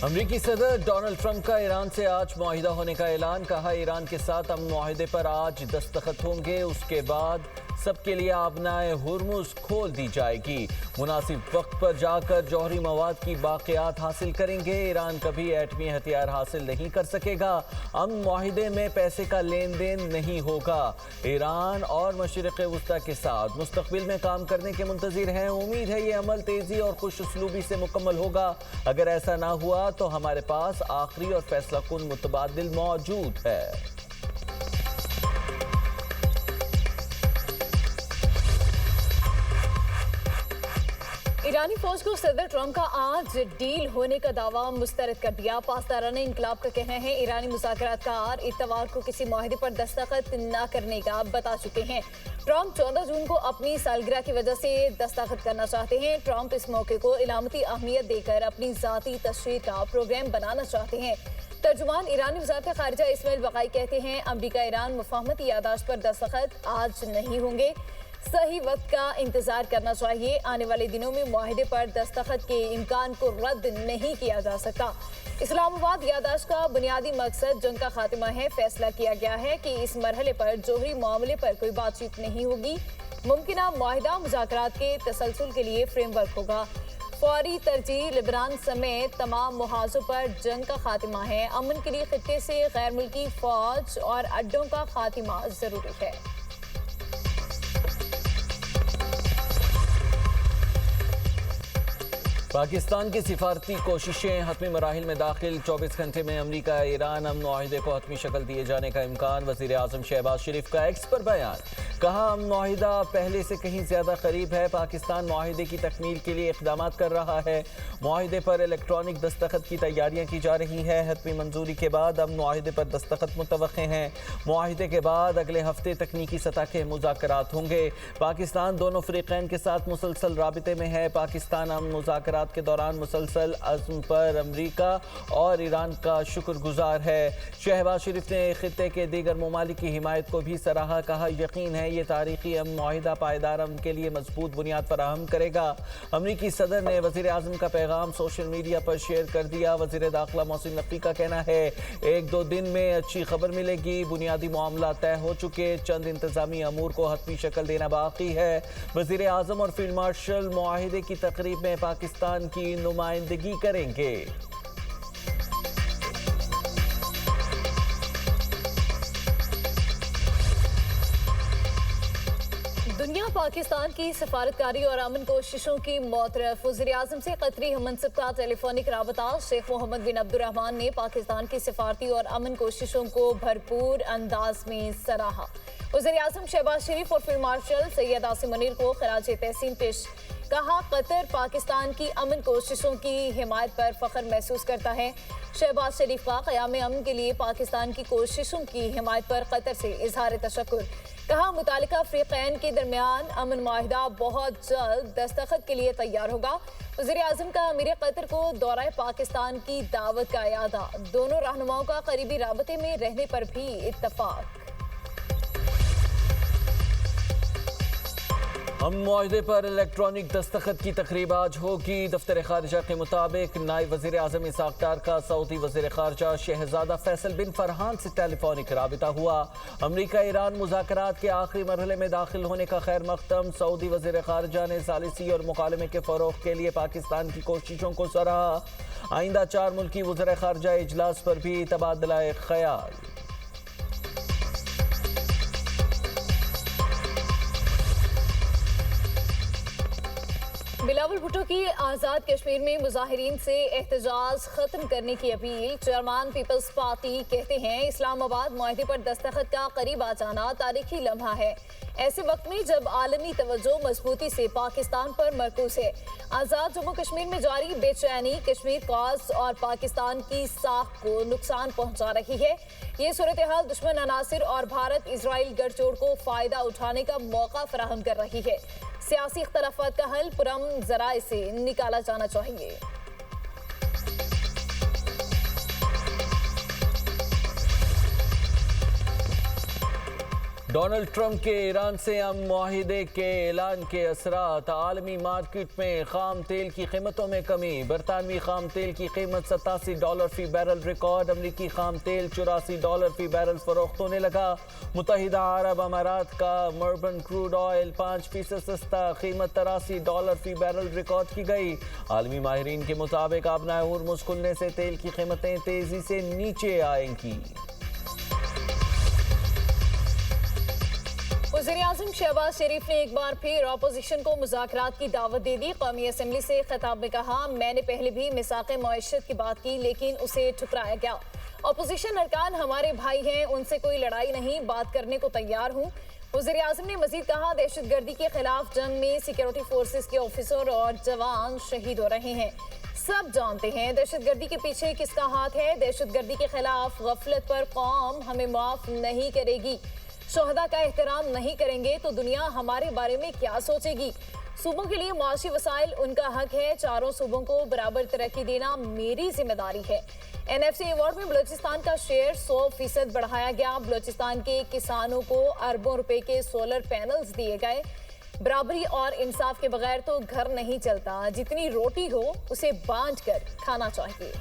امریکی صدر Donald Trump کا ایران سے آج معاہدہ ہونے کا اعلان، کہا ایران کے ساتھ امن معاہدے پر آج دستخط ہوں گے، اس کے بعد سب کے لیے آبنائے ہرمز کھول دی جائے گی، مناسب وقت پر جا کر جوہری مواد کی باقیات حاصل کریں گے، ایران کبھی ایٹمی ہتھیار حاصل نہیں کر سکے گا، امن معاہدے میں پیسے کا لین دین نہیں ہوگا، ایران اور مشرق وسطی کے ساتھ مستقبل میں کام کرنے کے منتظر ہیں، امید ہے یہ عمل تیزی اور خوش اسلوبی سے مکمل ہوگا، اگر ایسا نہ ہوا تو ہمارے پاس آخری اور فیصلہ کن متبادل موجود ہے۔ ایرانی فوج کو صدر ٹرمپ کا آج ڈیل ہونے کا دعویٰ مسترد کر دیا۔ پاسداران انقلاب کا کہنا ہے ایرانی مذاکرات کار اتوار کو کسی معاہدے پر دستخط نہ کرنے کا بتا چکے ہیں۔ ٹرمپ 14 جون کو اپنی سالگرہ کی وجہ سے دستخط کرنا چاہتے ہیں۔ ٹرمپ اس موقع کو علامتی اہمیت دے کر اپنی ذاتی تشہیر کا پروگرام بنانا چاہتے ہیں۔ ترجمان ایرانی وزارت خارجہ اسماعیل بقائی کہتے ہیں امریکہ ایران مفاہمتی یادداشت پر دستخط آج نہیں ہوں گے، صحیح وقت کا انتظار کرنا چاہیے، آنے والے دنوں میں معاہدے پر دستخط کے امکان کو رد نہیں کیا جا سکتا۔ اسلام آباد یادداشت کا بنیادی مقصد جنگ کا خاتمہ ہے، فیصلہ کیا گیا ہے کہ اس مرحلے پر جوہری معاملے پر کوئی بات چیت نہیں ہوگی، ممکنہ معاہدہ مذاکرات کے تسلسل کے لیے فریم ورک ہوگا، فوری ترجیح لبنان سمیت تمام محاذوں پر جنگ کا خاتمہ ہے، امن کے لیے خطے سے غیر ملکی فوج اور اڈوں کا خاتمہ ضروری ہے۔ پاکستان کی سفارتی کوششیں حتمی مراحل میں داخل، 24 گھنٹے میں امریکہ ایران امن معاہدے کو حتمی شکل دیے جانے کا امکان، وزیر اعظم شہباز شریف کا ایکس پر بیان، کہا امن معاہدہ پہلے سے کہیں زیادہ قریب ہے، پاکستان معاہدے کی تکمیل کے لیے اقدامات کر رہا ہے، معاہدے پر الیکٹرانک دستخط کی تیاریاں کی جا رہی ہیں، حتمی منظوری کے بعد امن معاہدے پر دستخط متوقع ہیں، معاہدے کے بعد اگلے ہفتے تکنیکی سطح کے مذاکرات ہوں گے، پاکستان دونوں فریقین کے ساتھ مسلسل رابطے میں ہے، پاکستان امن مذاکرات کے دوران مسلسل عزم پر امریکہ اور ایران کا شکر گزار ہے۔ شہباز شریف نے خطے کے دیگر ممالک کی حمایت کو بھی سراہا، کہا یقین ہے یہ تاریخی امن معاہدہ پائیدار امن کے لیے مضبوط بنیاد فراہم کرے گا۔ امریکی صدر نے وزیر اعظم کا پیغام سوشل میڈیا پر شیئر کر دیا، وزیر داخلہ محسن نقوی کا کہنا ہے 1-2 دن میں اچھی خبر ملے گی، بنیادی معاملات طے ہو چکے، چند انتظامی امور کو حتمی شکل دینا باقی ہے، وزیر اعظم اور فیلڈ مارشل معاہدے کی تقریب میں پاکستان کی نمائندگی کریں گے۔ دنیا پاکستان کی سفارتکاری اور امن کوششوں کی معترف، وزیر اعظم سے قطری ہم منصب کا ٹیلی فونک رابطہ، شیخ محمد بن عبد الرحمن نے پاکستان کی سفارتی اور امن کوششوں کو بھرپور انداز میں سراہا، وزیر اعظم شہباز شریف اور فیلڈ مارشل سید عاصم منیر کو خراج تحسین پیش، کہا قطر پاکستان کی امن کوششوں کی حمایت پر فخر محسوس کرتا ہے، شہباز شریف کا قیام امن کے لیے پاکستان کی کوششوں کی حمایت پر قطر سے اظہار تشکر، کہا متعلقہ فریقین کے درمیان امن معاہدہ بہت جلد دستخط کے لیے تیار ہوگا، وزیر اعظم کا امیر قطر کو دورہ پاکستان کی دعوت کا اعادہ، دونوں رہنماؤں کا قریبی رابطے میں رہنے پر بھی اتفاق۔ ہم معاہدے پر الیکٹرانک دستخط کی تقریب آج ہوگی، دفتر خارجہ کے مطابق نائب وزیر اعظم اسحاق ڈار کا سعودی وزیر خارجہ شہزادہ فیصل بن فرحان سے ٹیلی فونک رابطہ ہوا، امریکہ ایران مذاکرات کے آخری مرحلے میں داخل ہونے کا خیر مقدم، سعودی وزیر خارجہ نے ثالثی اور مکالمے کے فروغ کے لیے پاکستان کی کوششوں کو سراہا، آئندہ 4 ملکی وزراء خارجہ اجلاس پر بھی تبادلہ خیال۔ بلاول بھٹو کی آزاد کشمیر میں مظاہرین سے احتجاج ختم کرنے کی اپیل، چیئرمین پیپلز پارٹی کہتے ہیں اسلام آباد معاہدے پر دستخط کا قریب آ جانا تاریخی لمحہ ہے، ایسے وقت میں جب عالمی توجہ مضبوطی سے پاکستان پر مرکوز ہے، آزاد جموں کشمیر میں جاری بے چینی کشمیر کاز اور پاکستان کی ساکھ کو نقصان پہنچا رہی ہے، یہ صورتحال دشمن عناصر اور بھارت اسرائیل گٹھ جوڑ کو فائدہ اٹھانے کا موقع فراہم کر رہی ہے، سیاسی اختلافات کا حل پرامن ذرائع سے نکالا جانا چاہیے۔ ڈونلڈ ٹرمپ کے ایران سے امن معاہدے کے اعلان کے اثرات، عالمی مارکیٹ میں خام تیل کی قیمتوں میں کمی، برطانوی خام تیل کی قیمت $87 فی بیرل ریکارڈ، امریکی خام تیل $84 فی بیرل فروخت ہونے لگا۔ متحدہ عرب امارات کا مربن کروڈ آئل 5% سستا، قیمت $83 فی بیرل ریکارڈ کی گئی۔ عالمی ماہرین کے مطابق آبنائے ہرمز کھلنے سے تیل کی قیمتیں تیزی سے نیچے آئیں گی۔ وزیراعظم شہباز شریف نے ایک بار پھر اپوزیشن کو مذاکرات کی دعوت دے دی۔ قومی اسمبلی سے خطاب میں کہا، میں نے پہلے بھی میثاق معیشت کی بات کی لیکن اسے ٹھکرایا گیا۔ اپوزیشن ارکان ہمارے بھائی ہیں، ان سے کوئی لڑائی نہیں، بات کرنے کو تیار ہوں۔ وزیراعظم نے مزید کہا، دہشت گردی کے خلاف جنگ میں سیکیورٹی فورسز کے آفیسر اور جوان شہید ہو رہے ہیں۔ سب جانتے ہیں دہشت گردی کے پیچھے کس کا ہاتھ ہے۔ دہشت گردی کے خلاف غفلت پر قوم ہمیں معاف نہیں کرے گی۔ شہداء کا احترام نہیں کریں گے تو دنیا ہمارے بارے میں کیا سوچے گی۔ صوبوں کے لیے معاشی وسائل ان کا حق ہے، چاروں صوبوں کو برابر ترقی دینا میری ذمہ داری ہے۔ NFC ایوارڈ میں بلوچستان کا شیئر 100% بڑھایا گیا۔ بلوچستان کے کسانوں کو اربوں روپے کے سولر پینلز دیے گئے۔ برابری اور انصاف کے بغیر تو گھر نہیں چلتا، جتنی روٹی ہو اسے بانٹ کر کھانا چاہیے۔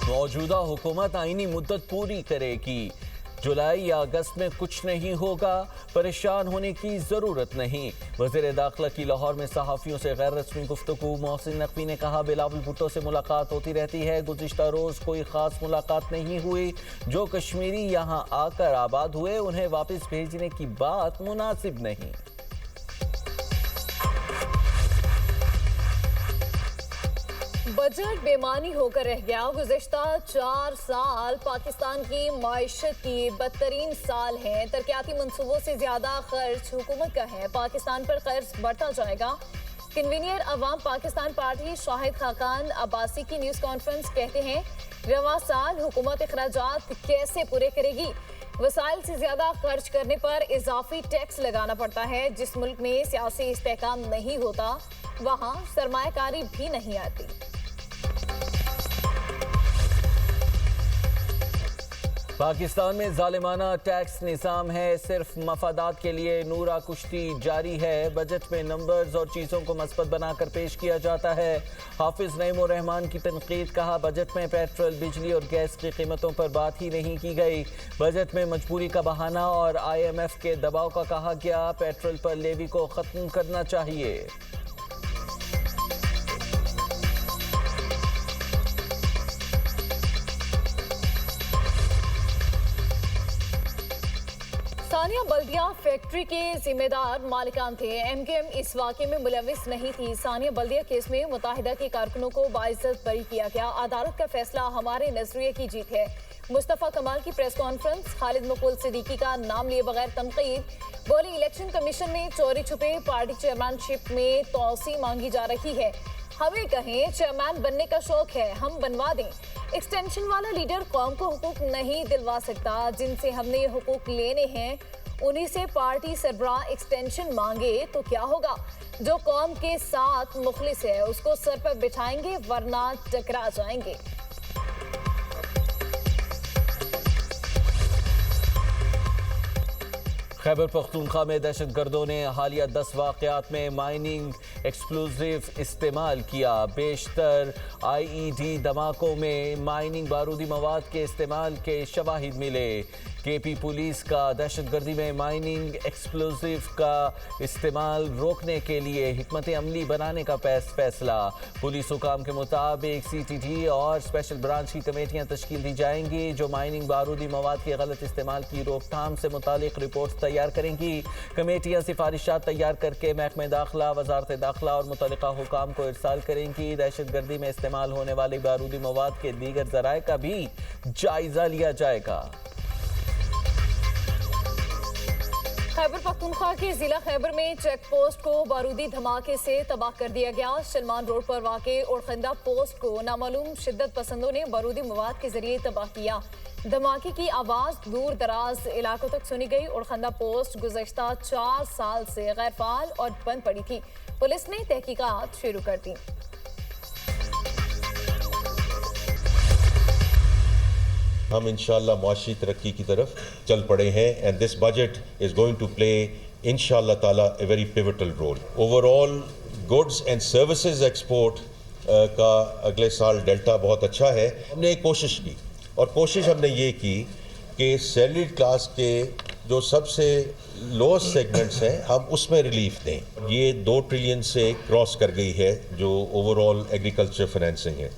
موجودہ حکومت آئینی مدت پوری کرے گی، جولائی یا اگست میں کچھ نہیں ہوگا، پریشان ہونے کی ضرورت نہیں۔ وزیر داخلہ کی لاہور میں صحافیوں سے غیر رسمی گفتگو، محسن نقوی نے کہا، بلاول بھٹو سے ملاقات ہوتی رہتی ہے، گزشتہ روز کوئی خاص ملاقات نہیں ہوئی، جو کشمیری یہاں آ کر آباد ہوئے انہیں واپس بھیجنے کی بات مناسب نہیں۔ بجٹ بے معنی ہو کر رہ گیا۔ گزشتہ 4 سال پاکستان کی معیشت کی بدترین سال ہیں۔ ترقیاتی منصوبوں سے زیادہ خرچ حکومت کا ہے، پاکستان پر قرض بڑھتا جائے گا۔ کنوینر عوام پاکستان پارٹی شاہد خاقان عباسی کی نیوز کانفرنس کہتے ہیں، رواں سال حکومت اخراجات کیسے پورے کرے گی؟ وسائل سے زیادہ خرچ کرنے پر اضافی ٹیکس لگانا پڑتا ہے۔ جس ملک میں سیاسی استحکام نہیں ہوتا وہاں سرمایہ کاری بھی نہیں آتی۔ پاکستان میں ظالمانہ ٹیکس نظام ہے، صرف مفادات کے لیے نورا کشتی جاری ہے۔ بجٹ میں نمبرز اور چیزوں کو مثبت بنا کر پیش کیا جاتا ہے۔ حافظ نعیم الرحمان کی تنقید، کہا بجٹ میں پیٹرول، بجلی اور گیس کی قیمتوں پر بات ہی نہیں کی گئی۔ بجٹ میں مجبوری کا بہانہ اور IMF کے دباؤ کا کہا گیا، پیٹرول پر لیوی کو ختم کرنا چاہیے۔ ثانیہ بلدیہ فیکٹری کے ذمہ دار مالکان تھے، MKM اس واقعے میں ملوث نہیں تھی۔ ثانیہ بلدیہ کیس میں متحدہ کے کارکنوں کو باعزت بری کیا گیا، عدالت کا فیصلہ ہمارے نظریے کی جیت ہے۔ مصطفیٰ کمال کی پریس کانفرنس، خالد مقبول صدیقی کا نام لیے بغیر تنقید، بولی الیکشن کمیشن میں چوری چھپے پارٹی چیئرمین شپ میں توسیع مانگی جا رہی ہے، ہمیں کہیں چیئرمین بننے کا شوق ہے ہم بنوا دیں۔ ایکسٹینشن والا لیڈر قوم کو حقوق نہیں دلوا سکتا، جن سے ہم نے یہ حقوق لینے ہیں انہی سے پارٹی سربراہ ایکسٹینشن مانگے تو کیا ہوگا؟ جو قوم کے ساتھ مخلص ہے اس کو سر پر بٹھائیں گے ورنہ ٹکرا جائیں گے۔ خیبر پختونخوا میں دہشت گردوں نے حالیہ 10 واقعات میں مائننگ ایکسپلوزیو استعمال کیا۔ بیشتر IED دھماکوں میں مائننگ بارودی مواد کے استعمال کے شواہد ملے۔ KP پولیس کا دہشت گردی میں مائننگ ایکسپلوزیو کا استعمال روکنے کے لیے حکمت عملی بنانے کا فیصلہ۔ پولیس حکام کے مطابق CTD اور اسپیشل برانچ کی کمیٹیاں تشکیل دی جائیں گی جو مائننگ بارودی مواد کے غلط استعمال کی روک تھام سے متعلق رپورٹس تیار کریں گی۔ کمیٹیاں سفارشات تیار کر کے محکمہ داخلہ، وزارت داخلہ اور متعلقہ حکام کو ارسال کریں گی۔ دہشت گردی میں استعمال ہونے والے بارودی مواد کے دیگر ذرائع کا بھی جائزہ لیا جائے گا۔ خیبر پختونخوا کے ضلع خیبر میں چیک پوسٹ کو بارودی دھماکے سے تباہ کر دیا گیا۔ سلمان روڈ پر واقع اورخندہ پوسٹ کو نامعلوم شدت پسندوں نے بارودی مواد کے ذریعے تباہ کیا۔ دھماکے کی آواز دور دراز علاقوں تک سنی گئی۔ اورخندہ پوسٹ گزشتہ 4 سال سے غیر فعال اور بند پڑی تھی۔ پولیس نے تحقیقات شروع کر دی۔ ہم انشاءاللہ معاشی ترقی کی طرف چل پڑے ہیں and this budget is going to play انشاءاللہ تعالیٰ a very pivotal role. Overall goods and services export کا اگلے سال ڈیلٹا بہت اچھا ہے. ہم نے ایک کوشش کی اور کوشش ہم نے یہ کی کہ سیلریڈ کلاس کے جو سب سے لوسٹ سیگمنٹس ہیں ہم اس میں ریلیف دیں. یہ 2 ٹریلین سے کراس کر گئی ہے جو اوور آل ایگریکلچر فائنینسنگ ہے.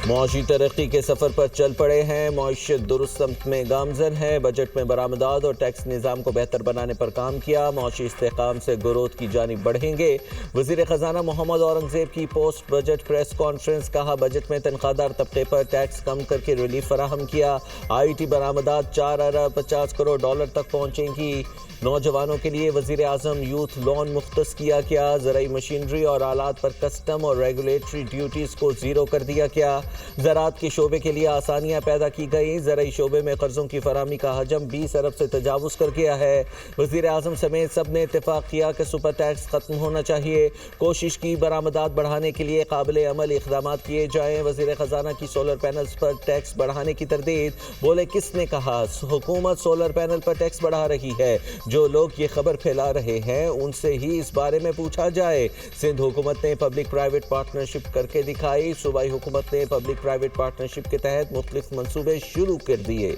معاشی ترقی کے سفر پر چل پڑے ہیں. معیشت درست سمت میں گامزن ہے. بجٹ میں برآمدات اور ٹیکس نظام کو بہتر بنانے پر کام کیا. معاشی استحکام سے گروتھ کی جانب بڑھیں گے. وزیر خزانہ محمد اورنگزیب کی پوسٹ بجٹ پریس کانفرنس. کہا بجٹ میں تنخواہ دار طبقے پر ٹیکس کم کر کے ریلیف فراہم کیا. آئی ٹی برآمدات 4 ارب 50 کروڑ ڈالر تک پہنچیں گی. نوجوانوں کے لیے وزیر اعظم یوتھ لون مختص کیا گیا. زرعی مشینری اور آلات پر کسٹم اور ریگولیٹری ڈیوٹیز کو زیرو کر دیا گیا. زراعت کے شعبے کے لیے آسانیاں پیدا کی گئی. زرعی شعبے میں قرضوں کی فراہمی کا حجم 20 ارب سے تجاوز کر گیا ہے. وزیر اعظم سمیت سب نے اتفاق کیا کہ سپر ٹیکس ختم ہونا چاہیے. کوشش کی برآمدات بڑھانے کے لیے قابل عمل اقدامات کیے جائیں. وزیر خزانہ کی سولر پینلز پر ٹیکس بڑھانے کی تردید. بولے کس نے کہا حکومت سولر پینل پر ٹیکس بڑھا رہی ہے. جو لوگ یہ خبر پھیلا رہے ہیں ان سے ہی اس بارے میں پوچھا جائے. سندھ حکومت نے پبلک پرائیویٹ پارٹنرشپ کر کے دکھائی. صوبائی حکومت نے پبلک پرائیویٹ پارٹنرشپ کے تحت مختلف منصوبے شروع کر دیے.